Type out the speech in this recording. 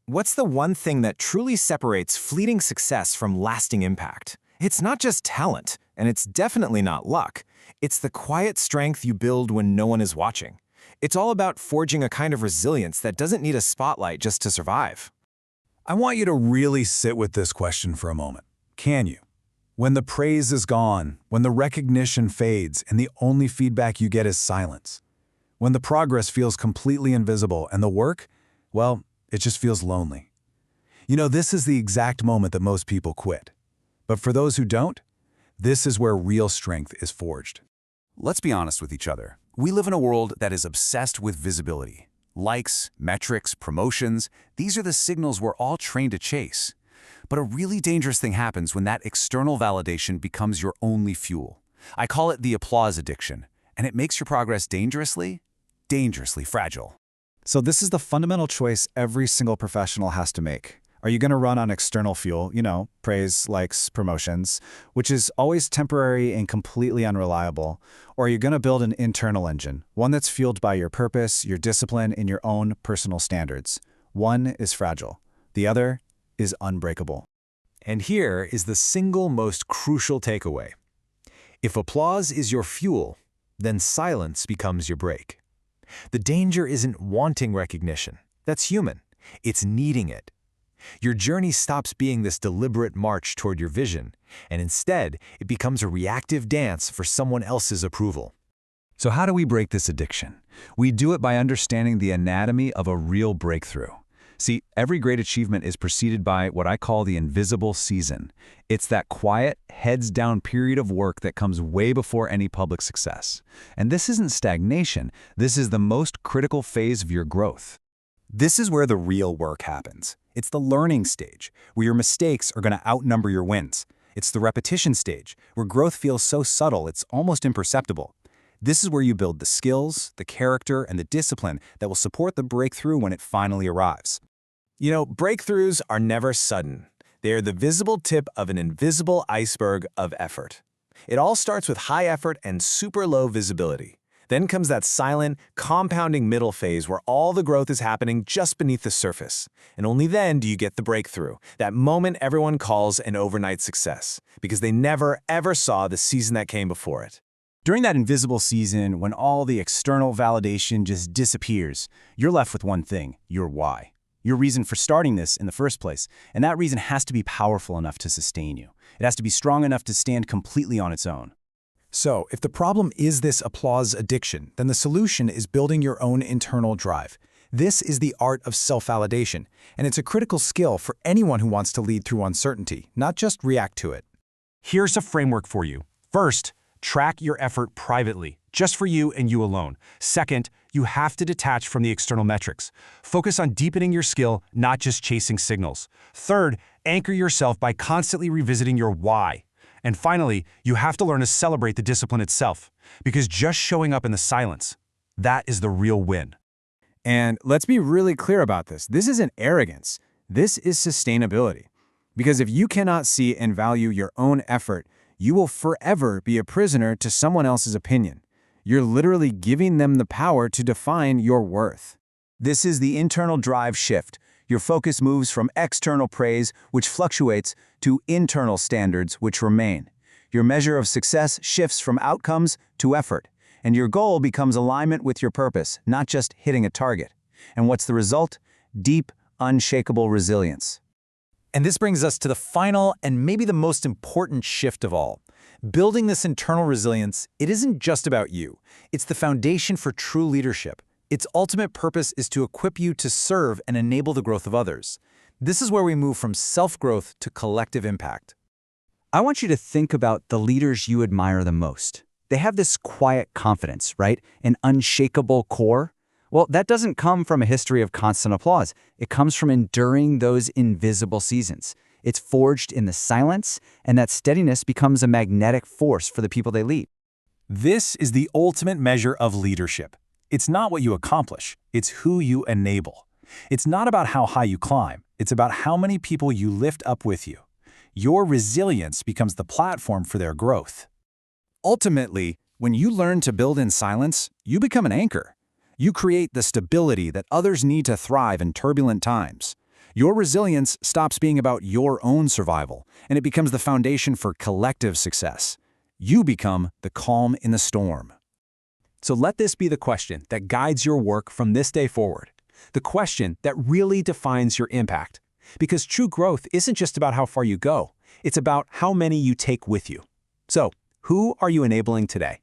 What's the one thing that truly separates fleeting success from lasting impact? It's not just talent, and it's definitely not luck. It's the quiet strength you build when no one is watching. It's all about forging a kind of resilience that doesn't need a spotlight just to survive. I want you to really sit with this question for a moment. Can you? When the praise is gone, when the recognition fades and the only feedback you get is silence, when the progress feels completely invisible and the work, well, it just feels lonely. This is the exact moment that most people quit. But for those who don't, this is where real strength is forged. Let's be honest with each other. We live in a world that is obsessed with visibility. Likes, metrics, promotions, these are the signals we're all trained to chase. But a really dangerous thing happens when that external validation becomes your only fuel. I call it the applause addiction, and it makes your progress dangerously fragile. So this is the fundamental choice every single professional has to make. Are you going to run on external fuel, praise, likes, promotions, which is always temporary and completely unreliable? Or are you going to build an internal engine, one that's fueled by your purpose, your discipline, and your own personal standards? One is fragile. The other is unbreakable. And here is the single most crucial takeaway. If applause is your fuel, then silence becomes your brake. The danger isn't wanting recognition. That's human. It's needing it. Your journey stops being this deliberate march toward your vision, and instead, it becomes a reactive dance for someone else's approval. So how do we break this addiction? We do it by understanding the anatomy of a real breakthrough. See, every great achievement is preceded by what I call the invisible season. It's that quiet, heads-down period of work that comes way before any public success. And this isn't stagnation. This is the most critical phase of your growth. This is where the real work happens. It's the learning stage, where your mistakes are going to outnumber your wins. It's the repetition stage, where growth feels so subtle it's almost imperceptible. This is where you build the skills, the character, and the discipline that will support the breakthrough when it finally arrives. Breakthroughs are never sudden. They are the visible tip of an invisible iceberg of effort. It all starts with high effort and super low visibility. Then comes that silent, compounding middle phase where all the growth is happening just beneath the surface. And only then do you get the breakthrough, that moment everyone calls an overnight success, because they never, ever saw the season that came before it. During that invisible season, when all the external validation just disappears, you're left with one thing: your why. Your reason for starting this in the first place. And that reason has to be powerful enough to sustain you. It has to be strong enough to stand completely on its own. So, if the problem is this applause addiction, then the solution is building your own internal drive. This is the art of self-validation, and it's a critical skill for anyone who wants to lead through uncertainty, not just react to it. Here's a framework for you. First, track your effort privately, just for you and you alone. Second, you have to detach from the external metrics. Focus on deepening your skill, not just chasing signals. Third, anchor yourself by constantly revisiting your why. And finally, you have to learn to celebrate the discipline itself, because just showing up in the silence, that is the real win. And let's be really clear about this. This isn't arrogance. This is sustainability. Because if you cannot see and value your own effort, you will forever be a prisoner to someone else's opinion. You're literally giving them the power to define your worth. This is the internal drive shift. Your focus moves from external praise, which fluctuates, to internal standards, which remain. Your measure of success shifts from outcomes to effort, and your goal becomes alignment with your purpose, not just hitting a target. And what's the result? Deep, unshakable resilience. And this brings us to the final and maybe the most important shift of all. Building this internal resilience, it isn't just about you. It's the foundation for true leadership. Its ultimate purpose is to equip you to serve and enable the growth of others. This is where we move from self-growth to collective impact. I want you to think about the leaders you admire the most. They have this quiet confidence, right? An unshakable core. Well, that doesn't come from a history of constant applause. It comes from enduring those invisible seasons. It's forged in the silence, and that steadiness becomes a magnetic force for the people they lead. This is the ultimate measure of leadership. It's not what you accomplish, it's who you enable. It's not about how high you climb, it's about how many people you lift up with you. Your resilience becomes the platform for their growth. Ultimately, when you learn to build in silence, you become an anchor. You create the stability that others need to thrive in turbulent times. Your resilience stops being about your own survival, and it becomes the foundation for collective success. You become the calm in the storm. So let this be the question that guides your work from this day forward. The question that really defines your impact. Because true growth isn't just about how far you go, it's about how many you take with you. So, who are you enabling today?